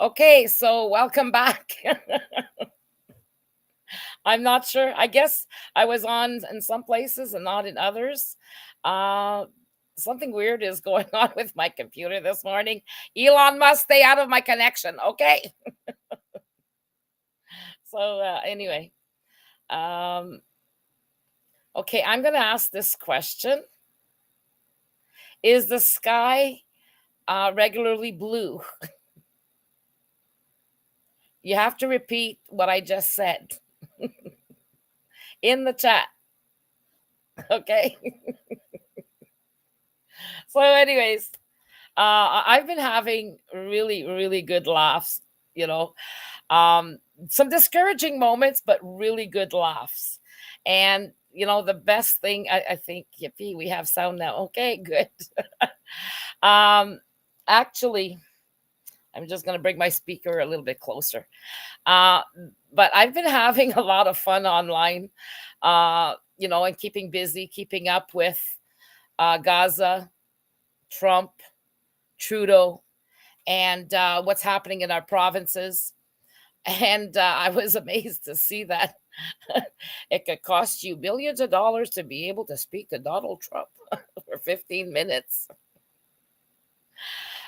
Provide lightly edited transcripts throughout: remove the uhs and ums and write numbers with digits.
Okay, so welcome back. I'm not sure. I guess I was on in some places and not in others. Uh, Something weird is going on with my computer this morning. Elon must stay out of my connection. Okay. So anyway, um, okay, I'm going to ask this question: Is the sky regularly blue? You have to repeat what I just said in the chat. Okay. So, anyways, I've been having really, really good laughs, you know, um, some discouraging moments, but really good laughs. And, the best thing, I think, yippee, we have sound now. Okay, good. um, Actually, I'm just going to bring my speaker a little bit closer. Uh, but I've been having a lot of fun online, and keeping busy, keeping up with Gaza, Trump, Trudeau, and what's happening in our provinces. And I was amazed to see that it could cost you millions of dollars to be able to speak to Donald Trump for 15 minutes.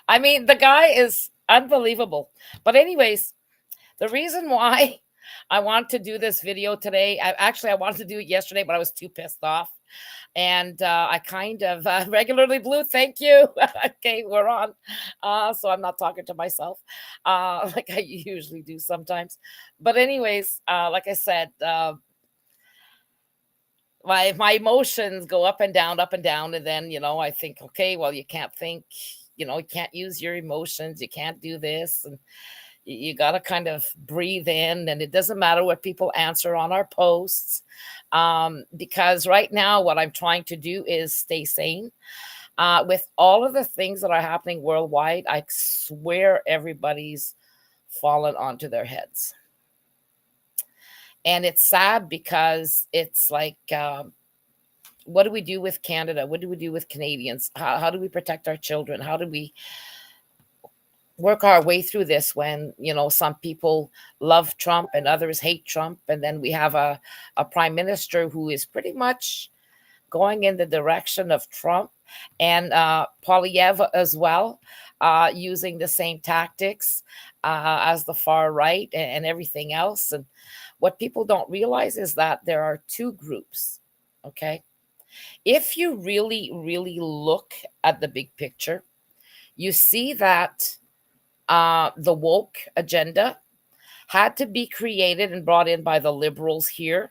I mean, the guy is unbelievable. But, anyways, the reason why I want to do this video today, I wanted to do it yesterday, but I was too pissed off. And I kind of regularly blue. Thank you. Okay, we're on. So I'm not talking to myself like I usually do sometimes. But anyways, like I said, my emotions go up and down, and then I think, okay, well, you can't think, you can't use your emotions, you can't do this, and you got to kind of breathe in, and it doesn't matter what people answer on our posts, because right now what I'm trying to do is stay sane with all of the things that are happening worldwide. I swear everybody's fallen onto their heads, and it's sad because it's like, what do we do with Canada? What do we do with Canadians? How do we protect our children? How do we work our way through this when some people love Trump and others hate Trump, and then we have a prime minister who is pretty much going in the direction of Trump, and Polyev as well, using the same tactics as the far right, and everything else. And what people don't realize is that there are two groups. Okay, if you really, really look at the big picture, you see that the woke agenda had to be created and brought in by the liberals here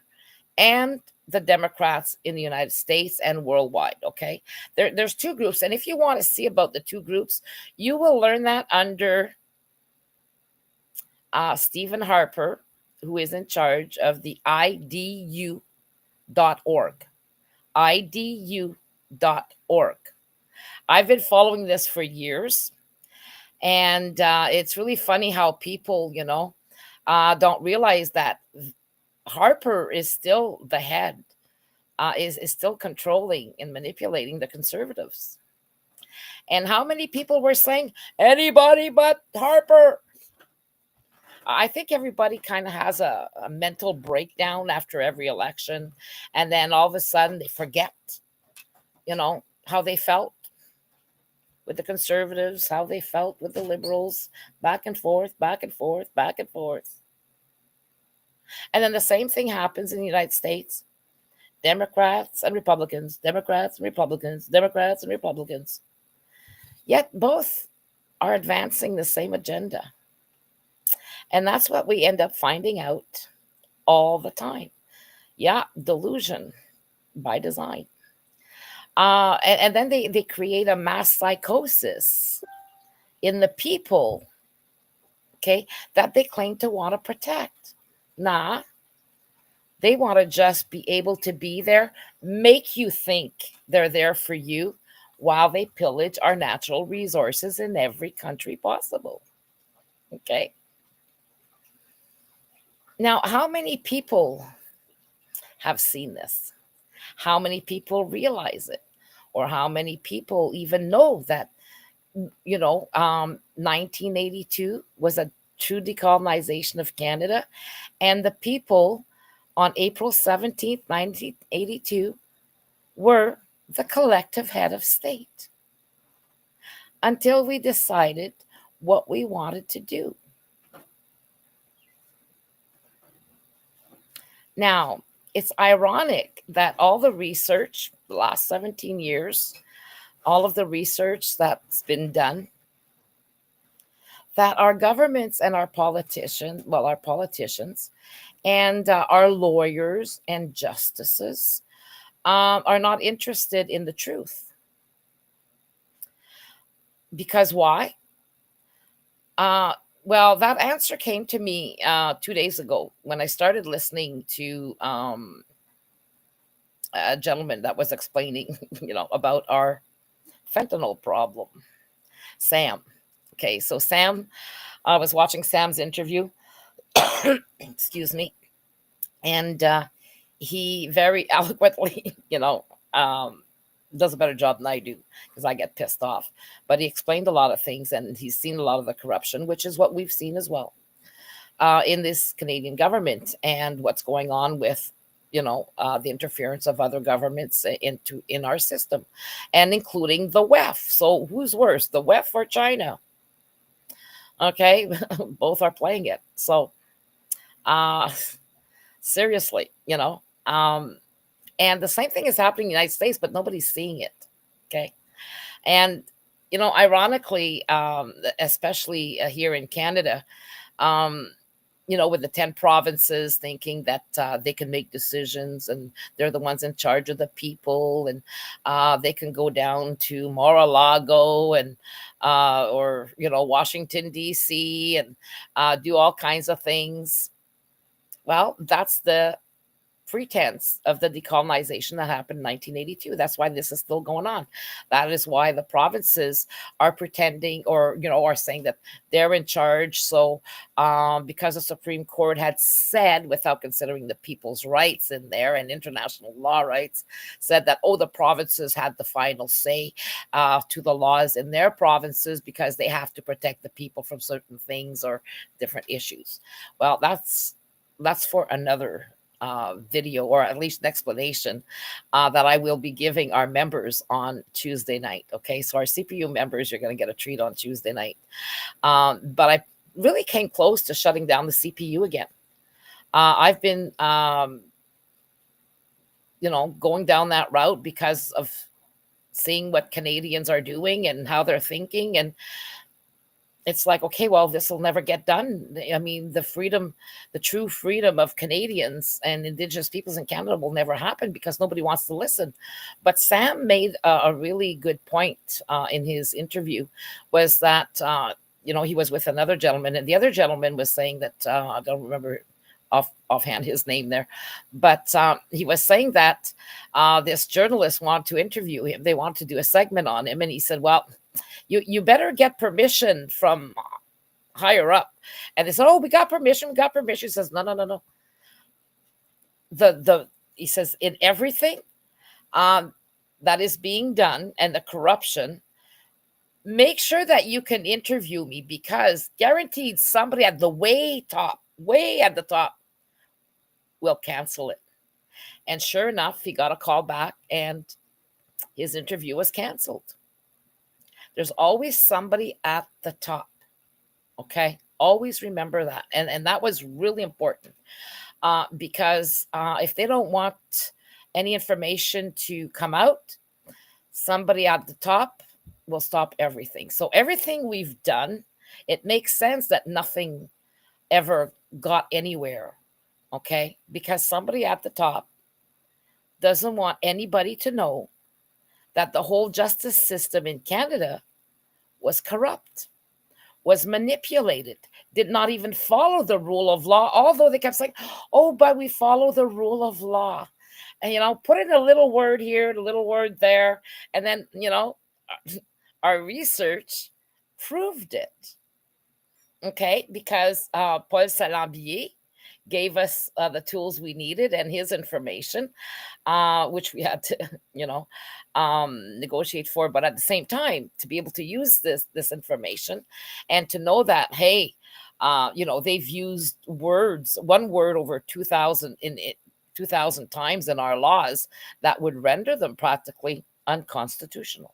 and the Democrats in the United States and worldwide. Okay, there's two groups, and if you want to see about the two groups, you will learn that under Stephen Harper, who is in charge of the IDU.org. IDU.org. I've been following this for years. And it's really funny how people, don't realize that Harper is still the head, is still controlling and manipulating the conservatives. And how many people were saying, anybody but Harper? I think everybody kind of has a mental breakdown after every election. And then all of a sudden they forget, how they felt with the conservatives, how they felt with the liberals, back and forth, back and forth, back and forth. And then the same thing happens in the United States. Democrats and Republicans, Democrats and Republicans, Democrats and Republicans. Yet both are advancing the same agenda. And that's what we end up finding out all the time. Yeah, delusion by design. And then they create a mass psychosis in the people, okay, that they claim to want to protect. Nah, they want to just be able to be there, make you think they're there for you while they pillage our natural resources in every country possible. Okay. Now, how many people have seen this? How many people realize it? Or how many people even know that 1982 was a true decolonization of Canada, and the people on April 17th, 1982, were the collective head of state until we decided what we wanted to do. Now, it's ironic that all the research, the last 17 years, all of the research that's been done, that our governments and our politicians, and our lawyers and justices are not interested in the truth. Because why? Well, that answer came to me 2 days ago when I started listening to a gentleman that was explaining, about our fentanyl problem, Sam. Okay, so Sam, I was watching Sam's interview, excuse me, and he very eloquently, does a better job than I do because I get pissed off. But he explained a lot of things, and he's seen a lot of the corruption, which is what we've seen as well in this Canadian government, and what's going on with the interference of other governments in our system, and including the WEF. So who's worse, the WEF or China? Okay, both are playing it. So seriously, and the same thing is happening in the United States, but nobody's seeing it. Okay. And, ironically, especially here in Canada, um, with the 10 provinces thinking that they can make decisions and they're the ones in charge of the people, and they can go down to Mar-a-Lago and or Washington D.C. and do all kinds of things. Well, that's the pretense of the decolonization that happened in 1982. That's why this is still going on. That is why the provinces are pretending, or are saying that they're in charge. So because the Supreme Court had said, without considering the people's rights in there and international law rights, said that, the provinces had the final say to the laws in their provinces because they have to protect the people from certain things or different issues. Well, that's for another video, or at least an explanation that I will be giving our members on Tuesday night. Okay, so our CPU members, you're going to get a treat on Tuesday night. But I really came close to shutting down the CPU again. I've been, going down that route because of seeing what Canadians are doing and how they're thinking, and it's like, okay, well, this will never get done. I mean, the true freedom of Canadians and Indigenous peoples in Canada will never happen because nobody wants to listen. But Sam made a really good point in his interview, was that, he was with another gentleman, and the other gentleman was saying that, I don't remember offhand his name there, but he was saying that this journalist wanted to interview him. They wanted to do a segment on him, and he said, well, you better get permission from higher up. And they said, we got permission. He says, no. He says, in everything that is being done and the corruption, make sure that you can interview me, because guaranteed somebody at the way at the top will cancel it. And sure enough, he got a call back and his interview was canceled. There's always somebody at the top. Okay. Always remember that. And that was really important because if they don't want any information to come out, somebody at the top will stop everything. So everything we've done, it makes sense that nothing ever got anywhere. Okay. Because somebody at the top doesn't want anybody to know that the whole justice system in Canada was corrupt, was manipulated, did not even follow the rule of law, although they kept saying, but we follow the rule of law. And, put in a little word here, a little word there. And then, our research proved it. Okay, because Paul Salambier gave us the tools we needed and his information, which we had to, you know, negotiate for. But at the same time, to be able to use this information, and to know that, hey, you know, they've used one word over 2,000 2,000 times in our laws that would render them practically unconstitutional.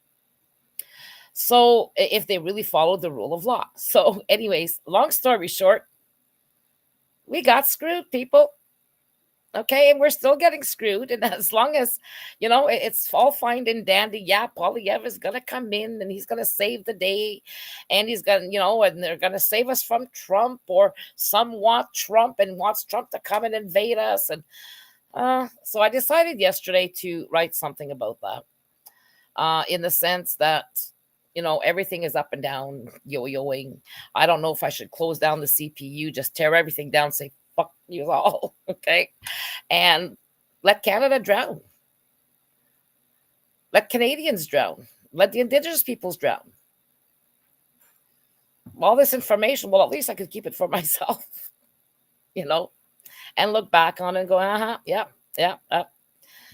So if they really followed the rule of law. So, anyways, long story short, we got screwed, people. Okay, and we're still getting screwed. And as long as, you know, it's all fine and dandy. Yeah, Polyev is gonna come in and he's gonna save the day, and he's gonna, you know, and they're gonna save us from Trump, or some want Trump and wants Trump to come and invade us. And so I decided yesterday to write something about that, in the sense that, you know, everything is up and down, yo-yoing. I don't know if I should close down the CPU, just tear everything down, say fuck you all, okay, and let Canada drown, let Canadians drown, let the Indigenous peoples drown. All this information, well, at least I could keep it for myself, you know, and look back on it and go, yeah, yeah.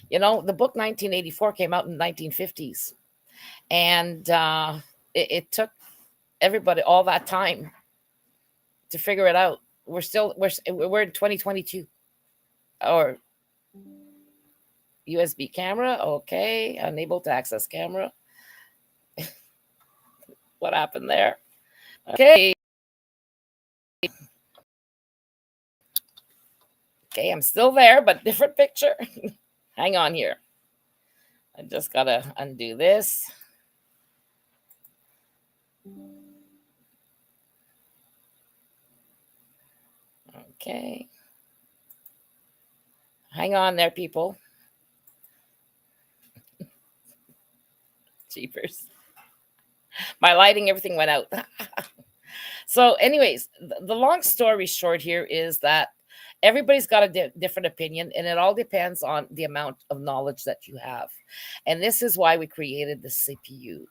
You know, the book 1984 came out in the 1950s, and it took everybody all that time to figure it out. We're in 2022. Or USB camera, okay, unable to access camera. What happened there? Okay, I'm still there, but different picture. Hang on here. I just gotta undo this. Okay. Hang on there, people. Jeepers. My lighting, everything went out. So, anyways, the long story short here is that everybody's got a different opinion, and it all depends on the amount of knowledge that you have. And this is why we created the CPU,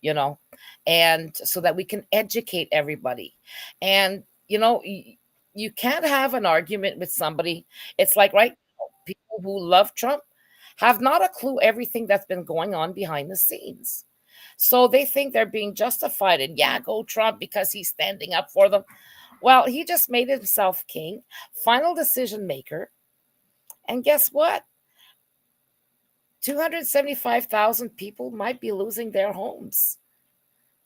you know, and so that we can educate everybody. And, you know, you can't have an argument with somebody. It's like, right, people who love Trump have not a clue everything that's been going on behind the scenes. So they think they're being justified, and yeah, go Trump because he's standing up for them. Well, he just made himself king, final decision maker. And guess what? 275,000 people might be losing their homes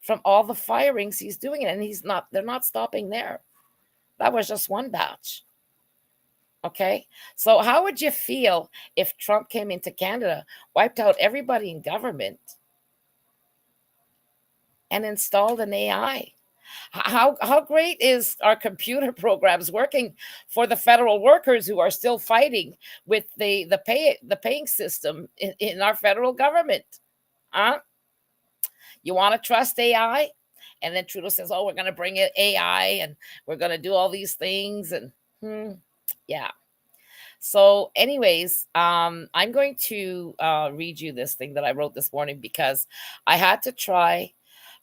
from all the firings he's doing. And they're not stopping there. That was just one batch. Okay. So how would you feel if Trump came into Canada, wiped out everybody in government, and installed an AI? How great is our computer programs working for the federal workers who are still fighting with the paying system in our federal government? Huh? You want to trust AI? And then Trudeau says, "Oh, we're going to bring in AI and we're going to do all these things." And yeah. So, anyways, I'm going to read you this thing that I wrote this morning, because I had to try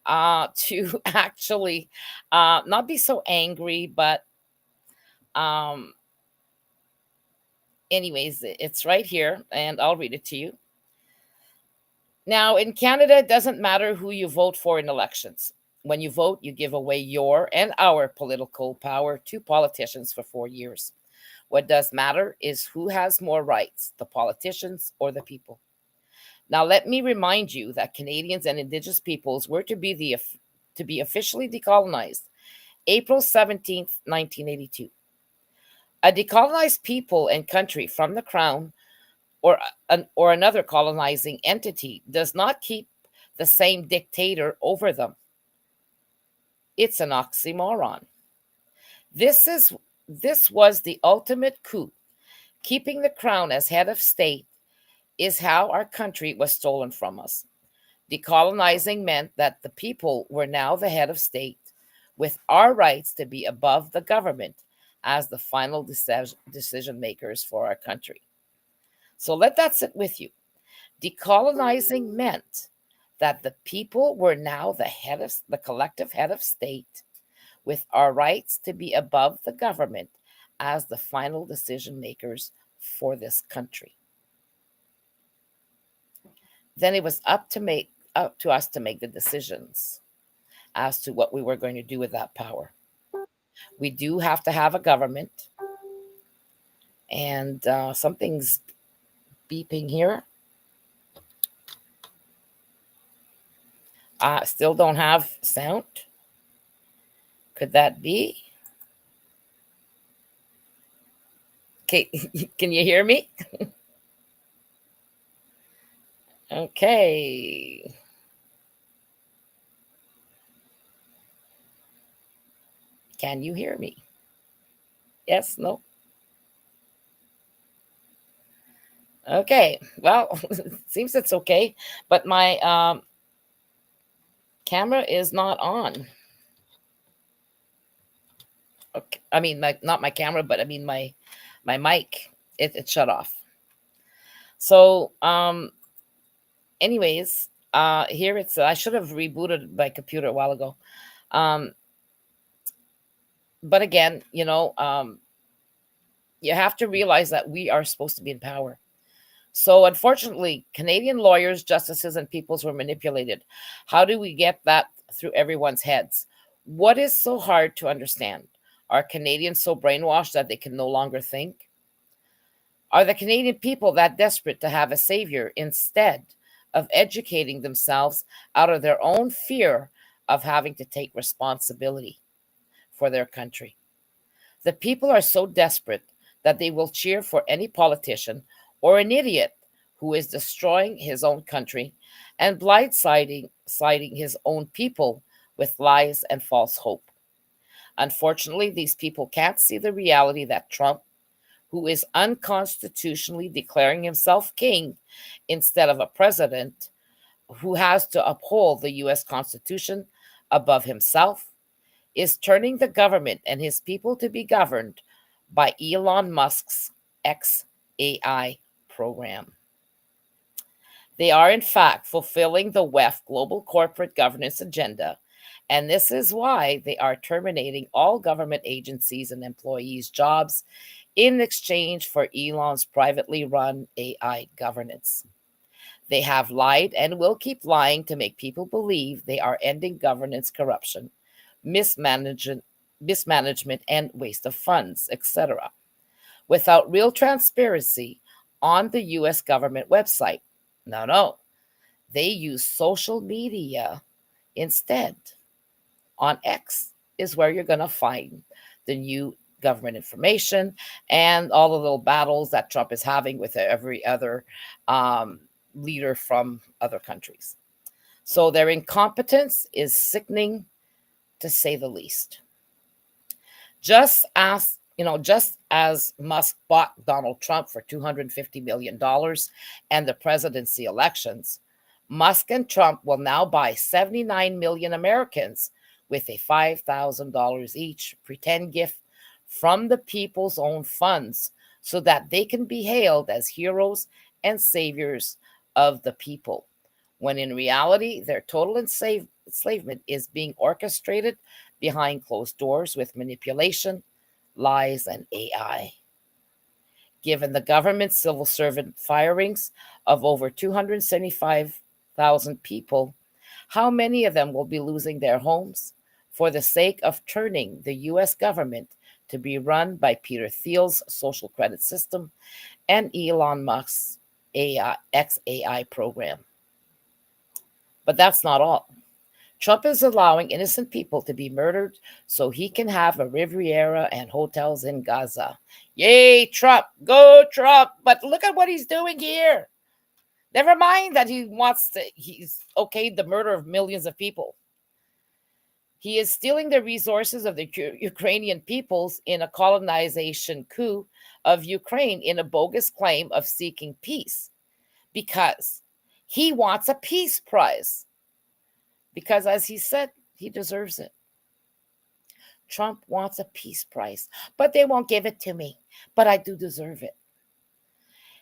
to actually not be so angry, but anyways, it's right here, and I'll read it to you. Now, in Canada, it doesn't matter who you vote for in elections. When you vote, you give away your and our political power to politicians for 4 years. What does matter is who has more rights, the politicians or the people. Now, let me remind you that Canadians and Indigenous peoples were to be officially decolonized April 17th, 1982. A decolonized people and country from the Crown or another colonizing entity does not keep the same dictator over them. It's an oxymoron. This was the ultimate coup. Keeping the Crown as head of state is how our country was stolen from us. Decolonizing meant that the people were now the head of state, with our rights to be above the government as the final decision makers for our country. So let that sit with you. Decolonizing meant that the people were now the collective head of state, with our rights to be above the government as the final decision makers for this country. Then it was up to us to make the decisions as to what we were going to do with that power. We do have to have a government, and something's beeping here. Still don't have sound. Could that be? Okay, can you hear me? Okay. Can you hear me? Yes, no? Okay. Well, seems it's okay, but my camera is not on. Okay. I mean, not my camera, but I mean my mic. It shut off. So, anyways, here it's. I should have rebooted my computer a while ago. Um, but again, you have to realize that we are supposed to be in power. So, unfortunately, Canadian lawyers, justices, and peoples were manipulated. How do we get that through everyone's heads? What is so hard to understand? Are Canadians so brainwashed that they can no longer think? Are the Canadian people that desperate to have a savior instead of educating themselves out of their own fear of having to take responsibility for their country? The people are so desperate that they will cheer for any politician or an idiot who is destroying his own country and blindsiding his own people with lies and false hope. Unfortunately, these people can't see the reality that Trump, who is unconstitutionally declaring himself king instead of a president, who has to uphold the US Constitution above himself, is turning the government and his people to be governed by Elon Musk's XAI program. They are, in fact, fulfilling the WEF global corporate governance agenda, and this is why they are terminating all government agencies and employees' jobs in exchange for Elon's privately run AI governance. They have lied and will keep lying to make people believe they are ending governance corruption, mismanagement and waste of funds, etc., without real transparency on the US government website. No. They use social media instead. On X is where you're going to find the new government information and all the little battles that Trump is having with every other leader from other countries. So their incompetence is sickening, to say the least. Just as Musk bought Donald Trump for $250 million and the presidency elections, Musk and Trump will now buy 79 million Americans with a $5,000 each pretend gift from the people's own funds so that they can be hailed as heroes and saviors of the people, when in reality, their total enslavement is being orchestrated behind closed doors with manipulation, lies, and AI. Given the government's civil servant firings of over 275,000 people, how many of them will be losing their homes for the sake of turning the US government to be run by Peter Thiel's social credit system and Elon Musk's XAI program? But that's not all. Trump is allowing innocent people to be murdered so he can have a Riviera and hotels in Gaza. Yay, Trump! Go, Trump! But look at what he's doing here. Never mind that he's okayed the murder of millions of people. He is stealing the resources of the Ukrainian peoples in a colonization coup of Ukraine in a bogus claim of seeking peace because he wants a peace prize. Because, as he said, he deserves it. Trump wants a peace prize, but they won't give it to me. But I do deserve it.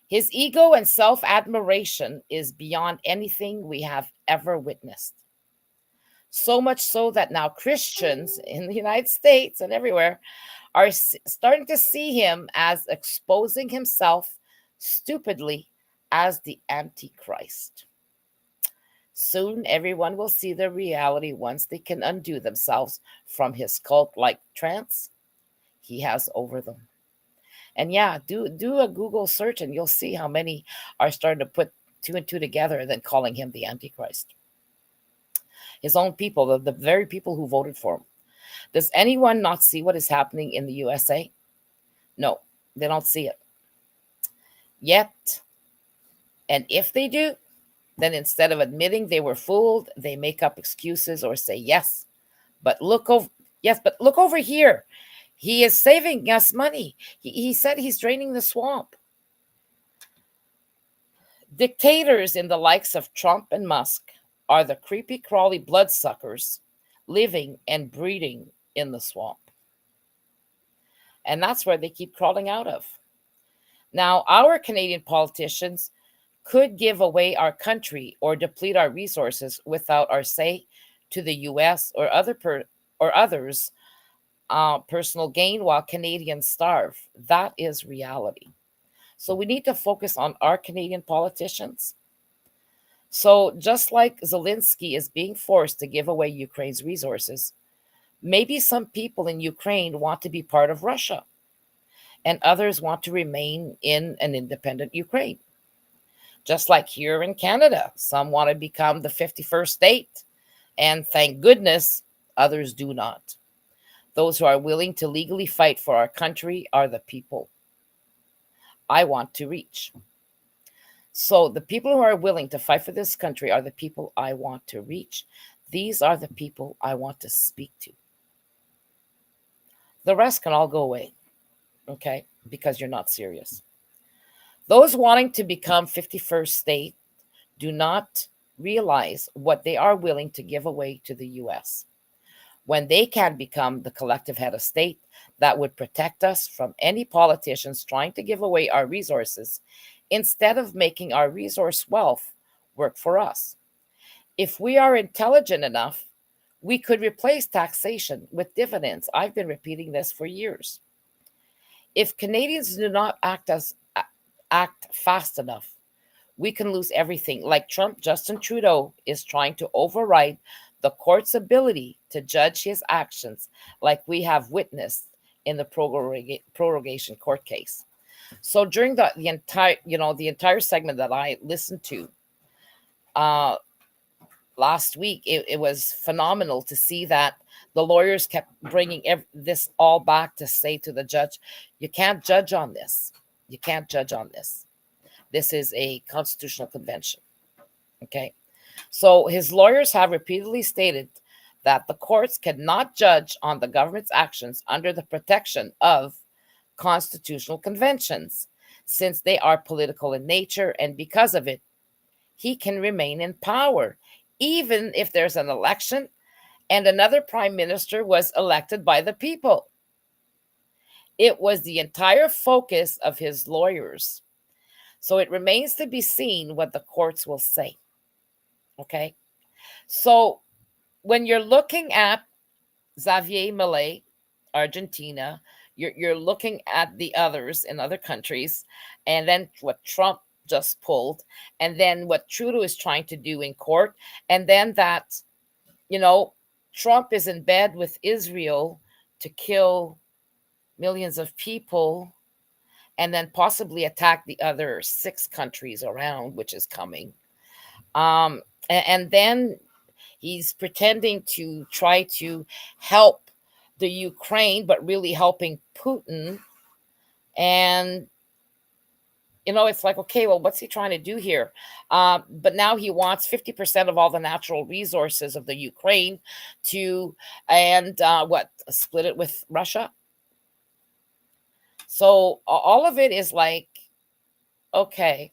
His ego and self-admiration is beyond anything we have ever witnessed. So much so that now Christians in the United States and everywhere are starting to see him as exposing himself stupidly as the Antichrist. Soon everyone will see the reality once they can undo themselves from his cult-like trance he has over them. And yeah, do a Google search and you'll see how many are starting to put two and two together and then calling him the Antichrist. His own people, the very people who voted for him. Does anyone not see what is happening in the USA? No, they don't see it yet. And if they do, then instead of admitting they were fooled, they make up excuses or say, but look over here. He is saving us money. He said he's draining the swamp. Dictators in the likes of Trump and Musk are the creepy crawly bloodsuckers living and breeding in the swamp. And that's where they keep crawling out of. Now, our Canadian politicians could give away our country or deplete our resources without our say to the US or others' personal gain while Canadians starve. That is reality. So we need to focus on our Canadian politicians. So just like Zelensky is being forced to give away Ukraine's resources, maybe some people in Ukraine want to be part of Russia and others want to remain in an independent Ukraine. Just like here in Canada, some want to become the 51st state, and thank goodness others do not. Those who are willing to legally fight for our country are the people I want to reach. So the people who are willing to fight for this country are the people I want to reach. These are the people I want to speak to. The rest can all go away, okay, because you're not serious. Those wanting to become 51st state do not realize what they are willing to give away to the US. When they can become the collective head of state that would protect us from any politicians trying to give away our resources instead of making our resource wealth work for us. If we are intelligent enough, we could replace taxation with dividends. I've been repeating this for years. If Canadians do not act fast enough, we can lose everything. Like Justin Trudeau is trying to override the court's ability to judge his actions, like we have witnessed in the prorogation court case. So during the entire segment that I listened to last week, it was phenomenal to see that the lawyers kept bringing this all back to say to the judge, you can't judge on this. You can't judge on this. This is a constitutional convention. Okay. So his lawyers have repeatedly stated that the courts cannot judge on the government's actions under the protection of constitutional conventions, since they are political in nature, and because of it, he can remain in power, even if there's an election and another prime minister was elected by the people. It was the entire focus of his lawyers. So it remains to be seen what the courts will say. Okay. So when you're looking at Xavier Milei, Argentina, you're looking at the others in other countries, and then what Trump just pulled, and then what Trudeau is trying to do in court, and then that, Trump is in bed with Israel to kill millions of people and then possibly attack the other 6 countries around, which is coming. And then he's pretending to try to help the Ukraine, but really helping Putin. And, it's like, okay, well, what's he trying to do here? But now he wants 50% of all the natural resources of the Ukraine split it with Russia? So all of it is like, okay.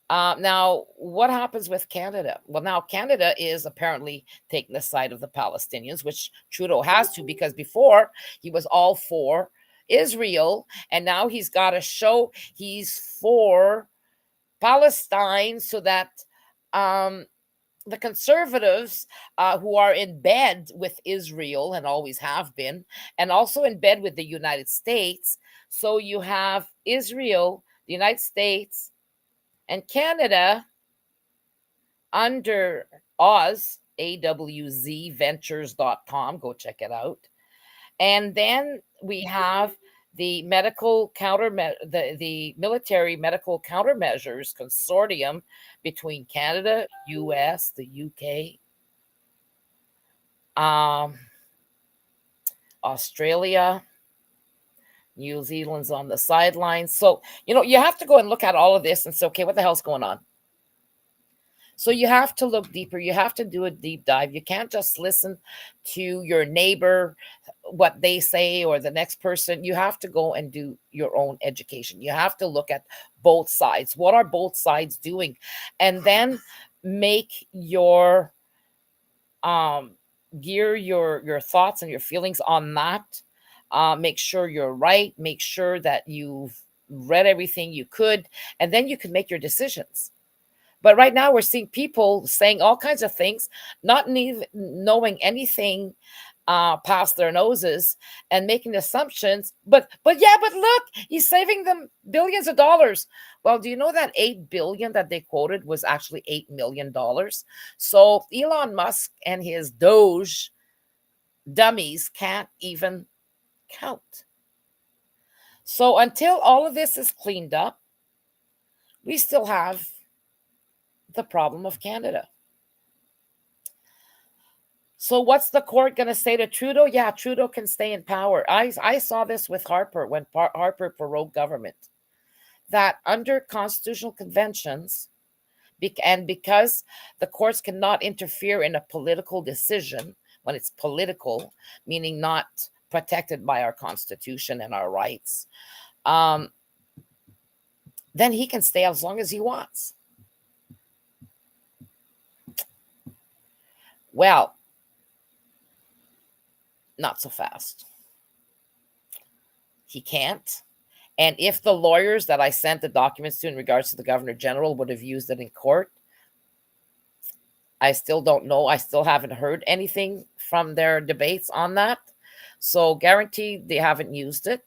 Now, what happens with Canada? Well, now Canada is apparently taking the side of the Palestinians, which Trudeau has to, because before he was all for Israel, and now he's got to show he's for Palestine so that the conservatives, who are in bed with Israel and always have been, and also in bed with the United States. So you have Israel, the United States, and Canada under Oz, awzventures.com. Go check it out. And then we have the the military medical countermeasures consortium between Canada, US, the UK, um, Australia, New Zealand's on the sidelines. So, you have to go and look at all of this and say, okay, what the hell's going on? So you have to look deeper. You have to do a deep dive. You can't just listen to your neighbor, what they say, or the next person. You have to go and do your own education. You have to look at both sides. What are both sides doing? And then make your gear your thoughts and your feelings on that. Make sure you're right. Make sure that you've read everything you could, and then you can make your decisions. But right now, we're seeing people saying all kinds of things, not even knowing anything past their noses, and making assumptions. But yeah, but look, he's saving them billions of dollars. Well, do you know that 8 billion that they quoted was actually $8 million? So Elon Musk and his Doge dummies can't even count. So until all of this is cleaned up, we still have the problem of Canada. So what's the court going to say to Trudeau? Yeah, Trudeau can stay in power. I saw this with Harper when Harper prorogued government, that under constitutional conventions, and because the courts cannot interfere in a political decision when it's political, meaning not protected by our constitution and our rights, then he can stay as long as he wants. Well, not so fast. He can't. And if the lawyers that I sent the documents to in regards to the Governor General would have used it in court, I still don't know. I still haven't heard anything from their debates on that. So guaranteed they haven't used it.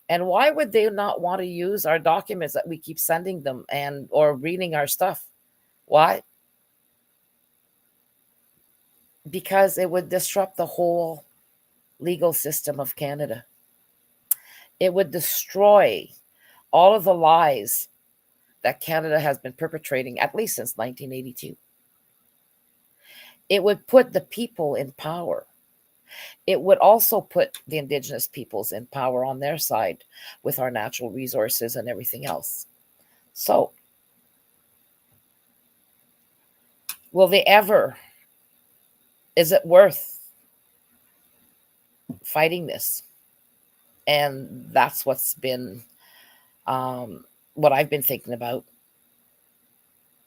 And why would they not want to use our documents that we keep sending them and or reading our stuff? Why? Because it would disrupt the whole legal system of Canada. It would destroy all of the lies that Canada has been perpetrating at least since 1982. It would put the people in power. It would also put the Indigenous peoples in power on their side with our natural resources and everything else. So, will they ever? Is it worth fighting this? And that's what's been what I've been thinking about.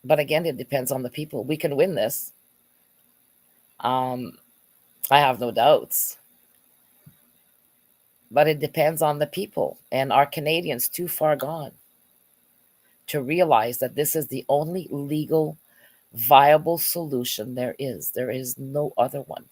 But again, it depends on the people. We can win this. I have no doubts. But it depends on the people. And are Canadians too far gone to realize that this is the only legal viable solution there is? There is no other one,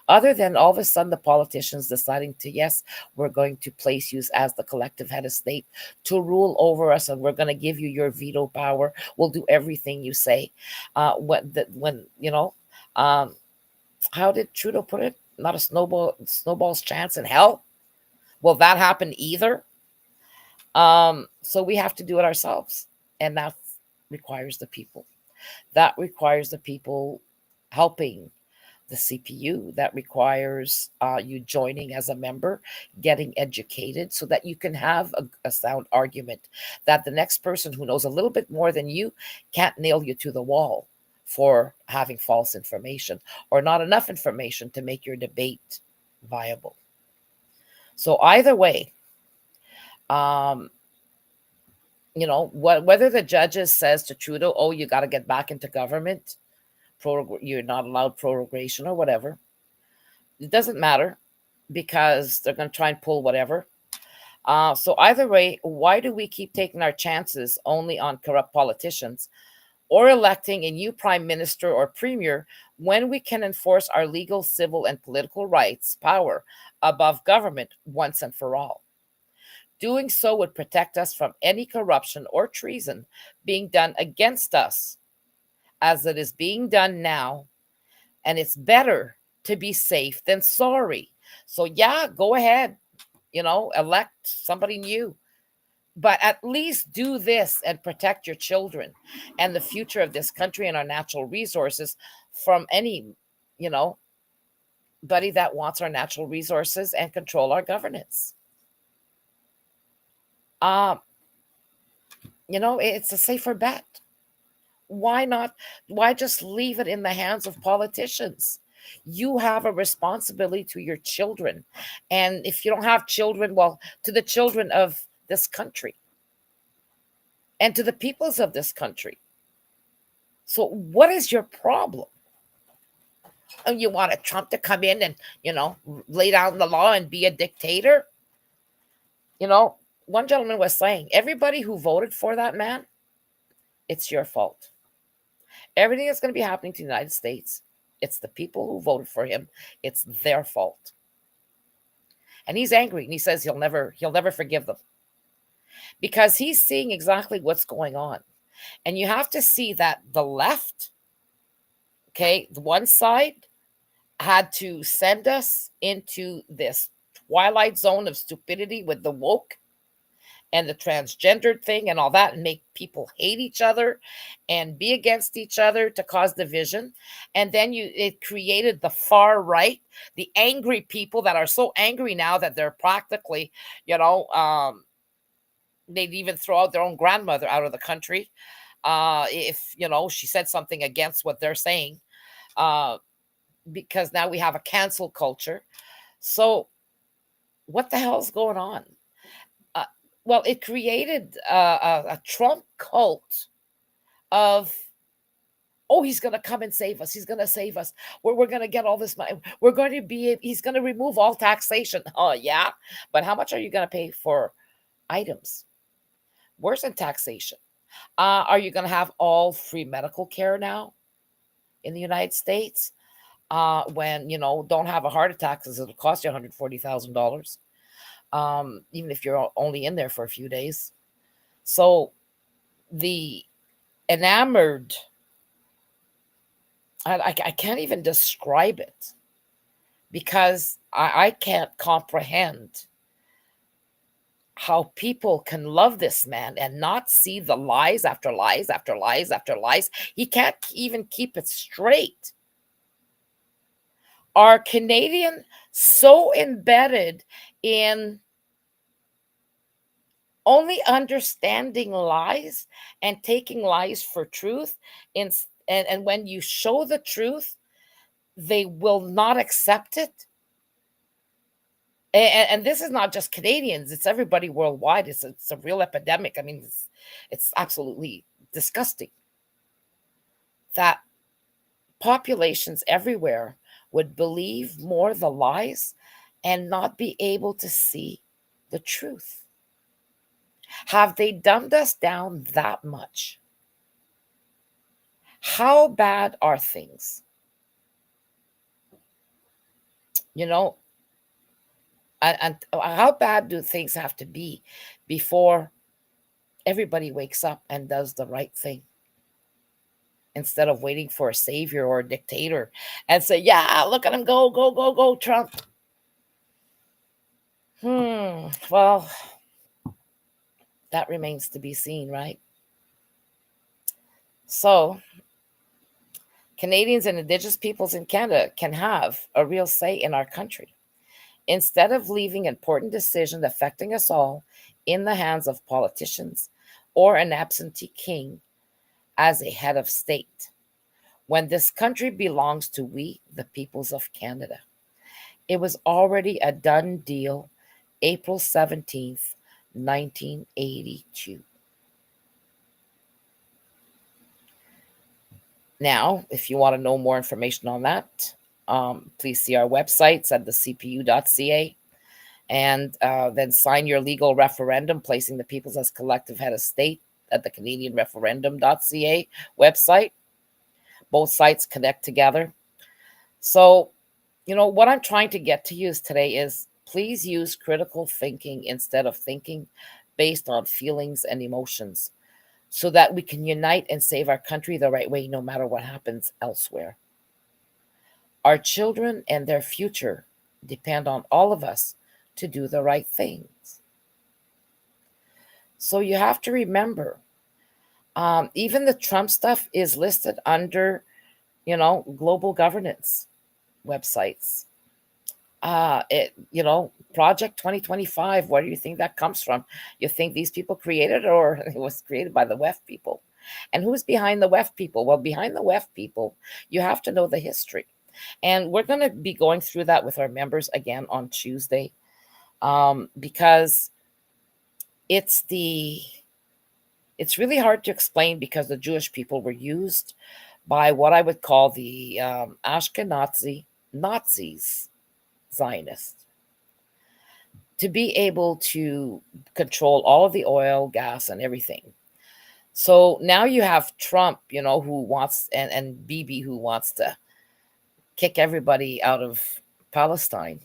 other than all of a sudden the politicians deciding to, yes, we're going to place you as the collective head of state to rule over us, and we're going to give you your veto power. We'll do everything you say. How did Trudeau put it? Not a snowball's chance in hell. Will that happen either? So we have to do it ourselves, and that requires the people. That requires the people helping the CPU. That requires you joining as a member, getting educated so that you can have a sound argument, that the next person who knows a little bit more than you can't nail you to the wall for having false information or not enough information to make your debate viable. So either way, whether the judges says to Trudeau, oh, you got to get back into government, you're not allowed prorogation or whatever, it doesn't matter, because they're going to try and pull whatever. So either way, why do we keep taking our chances only on corrupt politicians or electing a new prime minister or premier when we can enforce our legal, civil, and political rights power above government once and for all. Doing so would protect us from any corruption or treason being done against us, as it is being done now, and it's better to be safe than sorry. So, yeah, go ahead, elect somebody new, but at least do this and protect your children and the future of this country and our natural resources from any, you know, buddy that wants our natural resources and control our governance. Um, it's a safer bet. Why not? Why just leave it in the hands of politicians? You have a responsibility to your children. And if you don't have children, well, to the children of this country and to the peoples of this country. So, what is your problem? Oh, you want a Trump to come in and, lay down the law and be a dictator? One gentleman was saying, everybody who voted for that man, it's your fault. Everything that's going to be happening to the United States, it's the people who voted for him. It's their fault. And he's angry, and he says he'll never forgive them because he's seeing exactly what's going on. And you have to see that the left, okay, the one side had to send us into this twilight zone of stupidity with the woke and the transgendered thing and all that, and make people hate each other and be against each other to cause division. And then it created the far right, the angry people that are so angry now that they're practically, they'd even throw out their own grandmother out of the country if she said something against what they're saying, because now we have a cancel culture. So what the hell is going on? Well, it created a Trump cult of, oh, he's going to come and save us. He's going to save us. We're going to get all this money. He's going to remove all taxation. Oh, yeah. But how much are you going to pay for items? Worse than taxation. Are you going to have all free medical care now in the United States? When, don't have a heart attack, because it'll cost you $140,000. Even if you're only in there for a few days. So the enamored, I can't even describe it, because I can't comprehend how people can love this man and not see the lies after lies after lies after lies. He can't even keep it straight. Are Canadian so embedded in only understanding lies and taking lies for truth, and when you show the truth, they will not accept it? And this is not just Canadians, it's everybody worldwide. It's a real epidemic. I mean, it's absolutely disgusting that populations everywhere would believe more the lies and not be able to see the truth. Have they dumbed us down that much? How bad are things? And how bad do things have to be before everybody wakes up and does the right thing, instead of waiting for a savior or a dictator and say, yeah, look at him go, go, go, go, Trump. Well, that remains to be seen, right? So Canadians and Indigenous peoples in Canada can have a real say in our country, instead of leaving important decisions affecting us all in the hands of politicians or an absentee king as a head of state, when this country belongs to we, the peoples of Canada. It was already a done deal, April 17th, 1982. Now, if you want to know more information on that, please see our websites at thecpu.ca, and then sign your legal referendum placing the peoples as collective head of state at the CanadianReferendum.ca website. Both sites connect together. So, what I'm trying to get to use today is please use critical thinking instead of thinking based on feelings and emotions so that we can unite and save our country the right way no matter what happens elsewhere. Our children and their future depend on all of us to do the right things. So you have to remember, even the Trump stuff is listed under, global governance websites. Project 2025, where do you think that comes from? You think these people created it, or it was created by the WEF people? And who's behind the WEF people? Well, behind the WEF people, you have to know the history. And we're going to be going through that with our members again on Tuesday, because it's really hard to explain, because the Jewish people were used by what I would call the Ashkenazi Nazis, Zionists, to be able to control all of the oil, gas, and everything. So now you have Trump, who wants, and Bibi, who wants to kick everybody out of Palestine.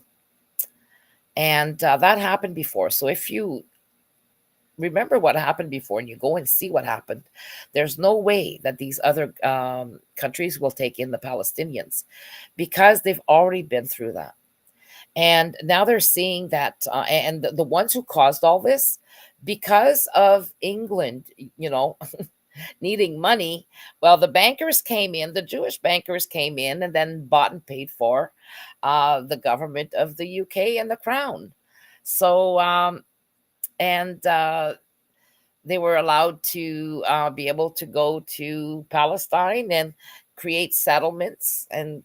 And that happened before. So if you remember what happened before and you go and see what happened, there's no way that these other countries will take in the Palestinians, because they've already been through that. And now they're seeing that, and the ones who caused all this, because of England, needing money, well, the bankers came in, the Jewish bankers came in, and then bought and paid for the government of the UK and the Crown. So, and they were allowed to be able to go to Palestine and create settlements, and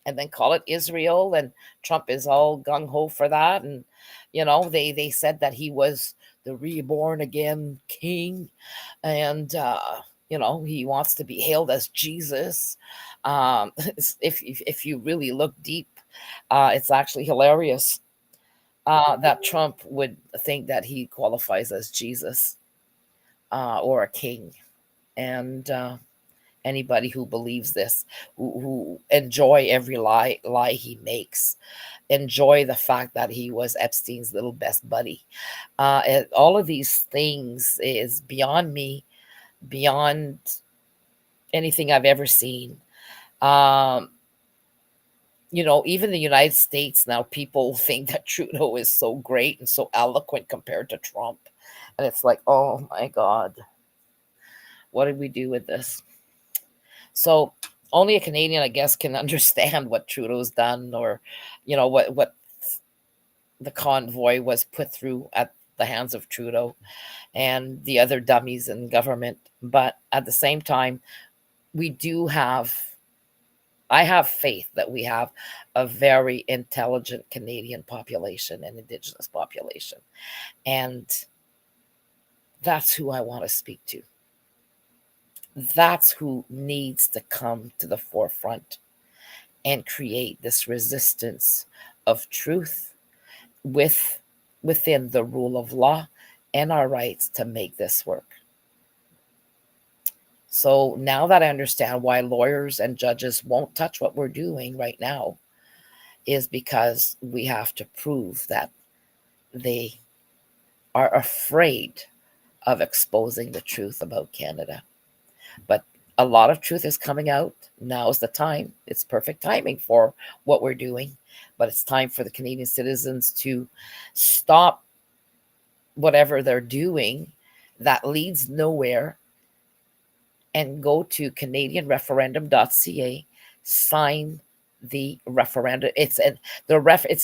then call it Israel. And Trump is all gung-ho for that. And, they said that he was the reborn again king. And, he wants to be hailed as Jesus. If you really look deep, it's actually hilarious that Trump would think that he qualifies as Jesus or a king. And anybody who believes this, who enjoy every lie he makes, enjoy the fact that he was Epstein's little best buddy. All of these things is beyond me, beyond anything I've ever seen. Um, even the United States now, people think that Trudeau is so great and so eloquent compared to Trump. And it's like, oh my God, what did we do with this? So only a Canadian, I guess, can understand what Trudeau's done, or, what the convoy was put through at the hands of Trudeau and the other dummies in government. But at the same time, I have faith that we have a very intelligent Canadian population and Indigenous population. And that's who I want to speak to. That's who needs to come to the forefront and create this resistance of truth within the rule of law and our rights to make this work. So now that I understand why lawyers and judges won't touch what we're doing right now, is because we have to prove that they are afraid of exposing the truth about Canada. But a lot of truth is coming out. Now is the time. It's perfect timing for what we're doing. But it's time for the Canadian citizens to stop whatever they're doing that leads nowhere and go to CanadianReferendum.ca, sign the referendum.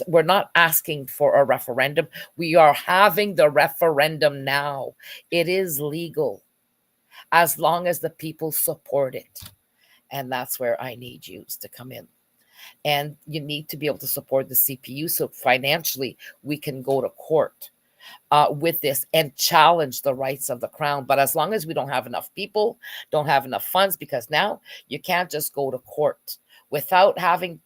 We're not asking for a referendum. We are having the referendum now. It is legal as long as the people support it. And that's where I need you to come in. And you need to be able to support the CPU so financially we can go to court with this and challenge the rights of the Crown. But as long as we don't have enough people, don't have enough funds, because now you can't just go to court without having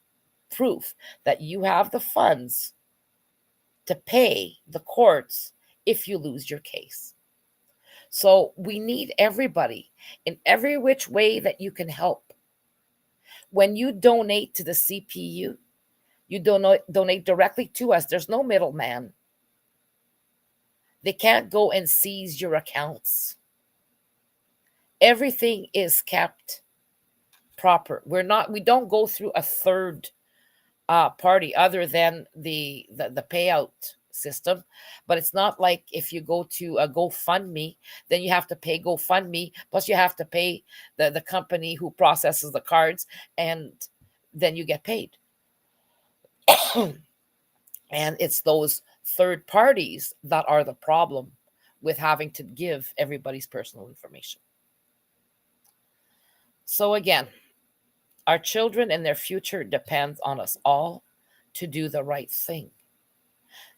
proof that you have the funds to pay the courts if you lose your case. So we need everybody in every which way that you can help. When you donate to the CPU, you donate directly to us. There's no middleman. They can't go and seize your accounts. Everything is kept proper. We don't go through a third party other than the payout system. But it's not like if you go to a GoFundMe, then you have to pay GoFundMe, plus you have to pay the company who processes the cards, and then you get paid. And it's those third parties that are the problem with having to give everybody's personal information. So again, our children and their future depends on us all to do the right thing.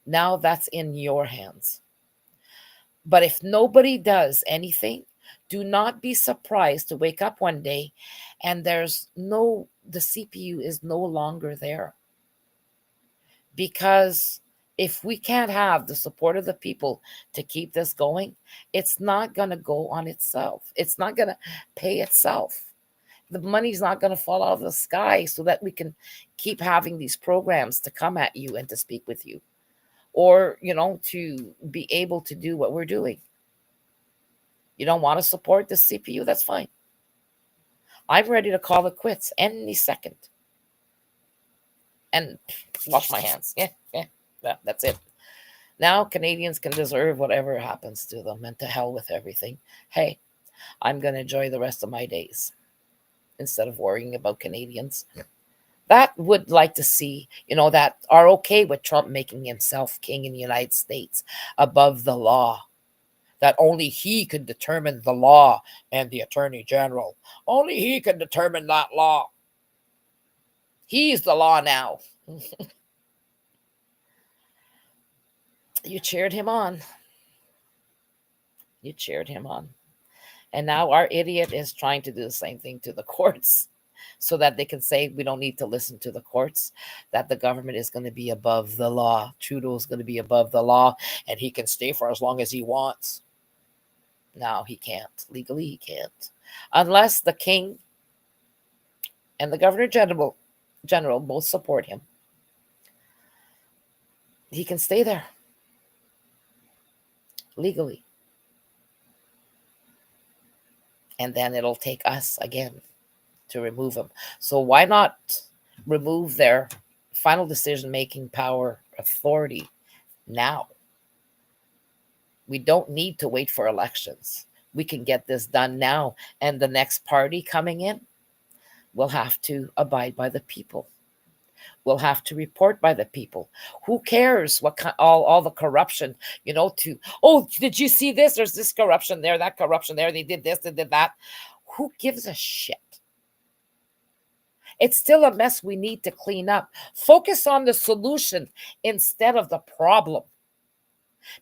Now that's in your hands. But if nobody does anything, do not be surprised to wake up one day and the CPU is no longer there. Because if we can't have the support of the people to keep this going, it's not going to go on itself. It's not going to pay itself. The money's not going to fall out of the sky so that we can keep having these programs to come at you and to speak with you, or, to be able to do what we're doing. You don't want to support the CPU? That's fine. I'm ready to call it quits any second and wash my hands. Yeah, that's it. Now Canadians can deserve whatever happens to them, and to hell with everything. Hey, I'm going to enjoy the rest of my days instead of worrying about Canadians that would like to see, that are okay with Trump making himself king in the United States above the law, that only he could determine the law, and the attorney general. Only he can determine that law. He's the law now. You cheered him on. You cheered him on. And now our idiot is trying to do the same thing to the courts so that they can say we don't need to listen to the courts, that the government is going to be above the law. Trudeau is going to be above the law, and he can stay for as long as he wants. No, he can't. Legally, he can't. Unless the king and the governor general both support him, he can stay there legally. And then it'll take us again to remove him. So why not remove their final decision-making power authority now? We don't need to wait for elections. We can get this done now. And the next party coming in will have to abide by the people. We'll have to report by the people. Who cares what all the corruption, did you see this? There's this corruption there, that corruption there. They did this, they did that. Who gives a shit? It's still a mess we need to clean up. Focus on the solution instead of the problem.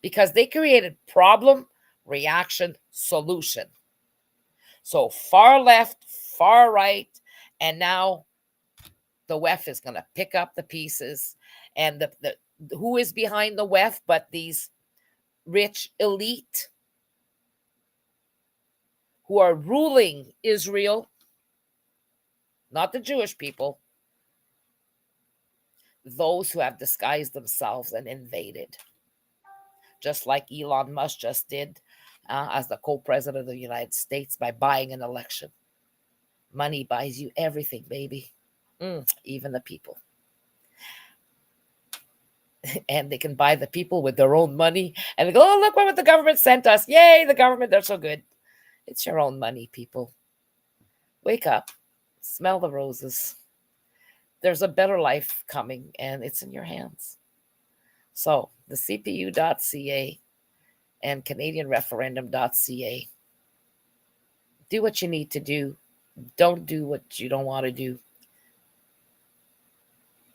Because they created problem, reaction, solution. So far left, far right, and now the WEF is going to pick up the pieces. And the who is behind the WEF but these rich elite who are ruling Israel, not the Jewish people, those who have disguised themselves and invaded, just like Elon Musk just did as the co-president of the United States by buying an election. Money buys you everything, baby. Even the people. And they can buy the people with their own money and they go, oh, look what the government sent us. Yay, the government, they're so good. It's your own money, people. Wake up. Smell the roses. There's a better life coming, and it's in your hands. So the CPU.ca and CanadianReferendum.ca. Do what you need to do. Don't do what you don't want to do.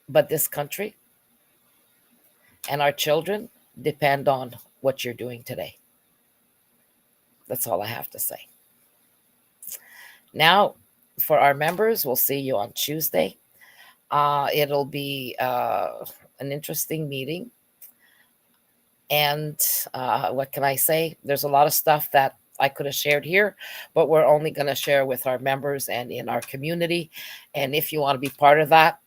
But this country and our children depend on what you're doing today. That's all I have to say. Now, for our members, we'll see you on Tuesday. It'll be an interesting meeting. And what can I say? There's a lot of stuff that I could have shared here, but we're only going to share with our members and in our community. And if you want to be part of that,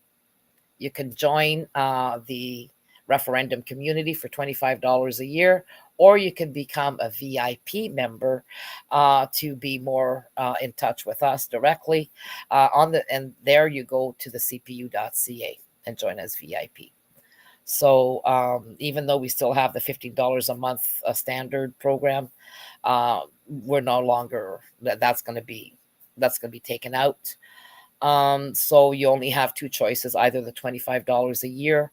you can join the referendum community for $25 a year, or you can become a VIP member to be more in touch with us directly. And there you go to the cpu.ca and join as VIP. So even though we still have the $15 a month standard program, we're no longer that's going to be taken out. So you only have two choices: either the $25 a year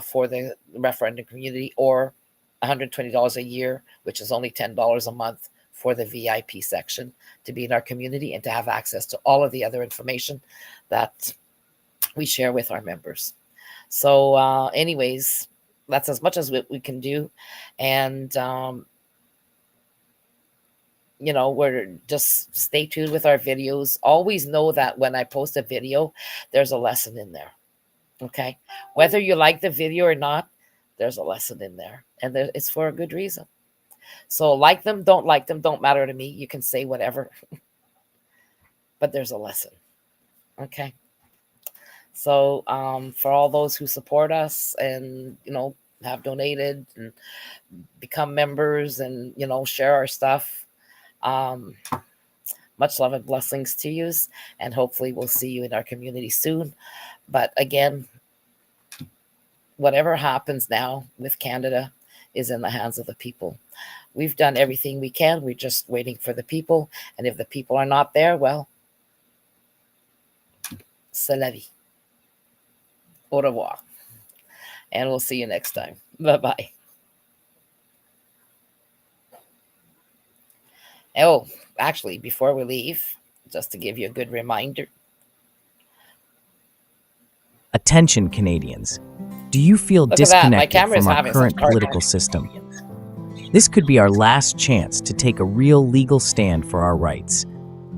for the referendum community, or $120 a year, which is only $10 a month for the VIP section, to be in our community and to have access to all of the other information that we share with our members. So anyways, that's as much as we can do. And we're just stay tuned with our videos. Always know that when I post a video, there's a lesson in there. Okay, whether you like the video or not, there's a lesson in there, and it's for a good reason. So like them, don't like them, don't matter to me. You can say whatever, but there's a lesson. Okay. So for all those who support us and have donated and become members and share our stuff, much love and blessings to you, and hopefully we'll see you in our community soon. But again, whatever happens now with Canada is in the hands of the people. We've done everything we can. We're just waiting for the people. And if the people are not there, well, c'est la vie. Au revoir. And we'll see you next time. Bye-bye. Oh, actually, before we leave, just to give you a good reminder. Attention, Canadians. Do you feel disconnected from our current political system? This could be our last chance to take a real legal stand for our rights.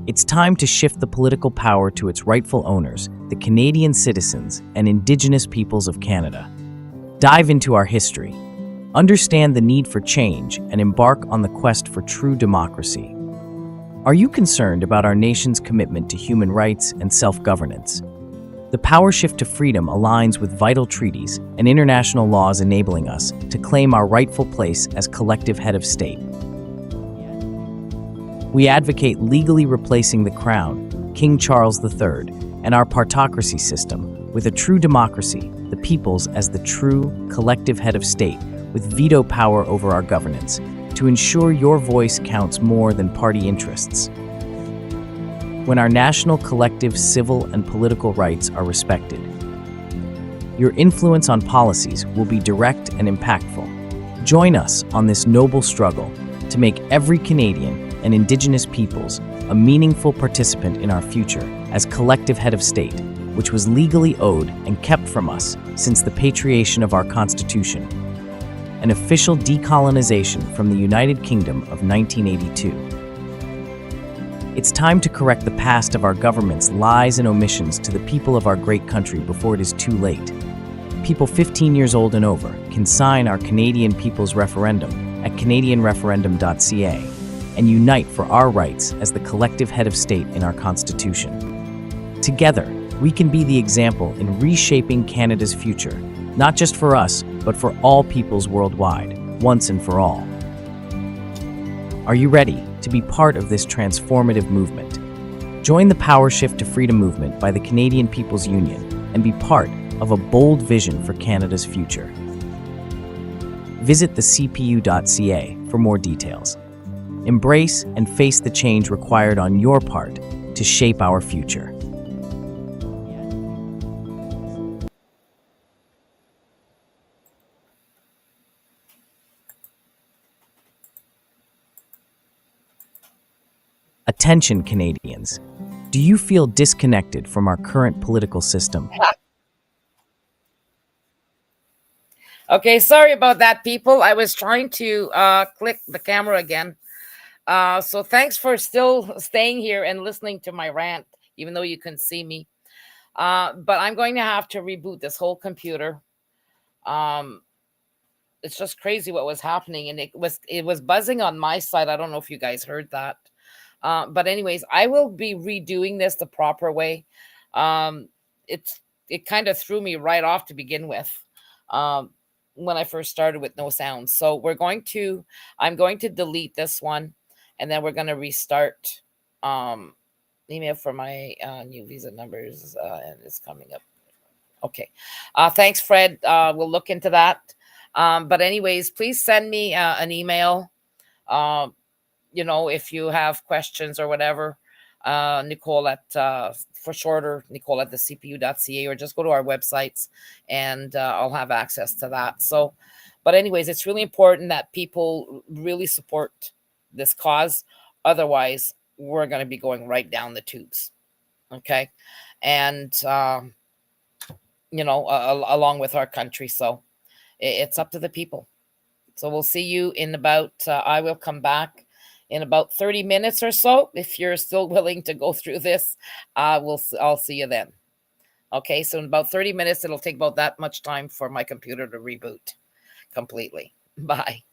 It's time to shift the political power to its rightful owners, the Canadian citizens and Indigenous peoples of Canada. Dive into our history, understand the need for change, and embark on the quest for true democracy. Are you concerned about our nation's commitment to human rights and self-governance? The power shift to freedom aligns with vital treaties and international laws enabling us to claim our rightful place as collective head of state. We advocate legally replacing the Crown, King Charles III, and our partocracy system with a true democracy, the peoples as the true collective head of state with veto power over our governance, to ensure your voice counts more than party interests. When our national collective civil and political rights are respected, your influence on policies will be direct and impactful. Join us on this noble struggle to make every Canadian and Indigenous peoples a meaningful participant in our future as collective head of state, which was legally owed and kept from us since the patriation of our Constitution, an official decolonization from the United Kingdom of 1982. It's time to correct the past of our government's lies and omissions to the people of our great country before it is too late. People 15 years old and over can sign our Canadian People's Referendum at canadianreferendum.ca and unite for our rights as the collective head of state in our Constitution. Together, we can be the example in reshaping Canada's future, not just for us, but for all peoples worldwide, once and for all. Are you ready to be part of this transformative movement? Join the Power Shift to Freedom movement by the Canadian People's Union and be part of a bold vision for Canada's future. Visit thecpu.ca for more details. Embrace and face the change required on your part to shape our future. Attention, Canadians. Do you feel disconnected from our current political system? Okay, sorry about that, people. I was trying to click the camera again. So thanks for still staying here and listening to my rant, even though you couldn't see me. But I'm going to have to reboot this whole computer. it's just crazy what was happening, and it was buzzing on my side. I don't know if you guys heard that. But anyways, I will be redoing this the proper way. Um, it's it kind of threw me right off to begin with. Um, when I first started with no sounds. So I'm going to delete this one, and then we're going to restart. Um, email for my new visa numbers, and it's coming up. Okay. Thanks, Fred. We'll look into that. But anyways, please send me an email. Um, if you have questions or whatever, Nicole at for shorter, Nicole at the CPU.ca, or just go to our websites, and I'll have access to that. So, but anyways, it's really important that people really support this cause. Otherwise, we're going to be going right down the tubes. Okay. And, along with our country. So it's up to the people. So we'll see you in about, I will come back in about 30 minutes or so. If you're still willing to go through this, I'll see you then. Okay, so in about 30 minutes, it'll take about that much time for my computer to reboot completely. Bye.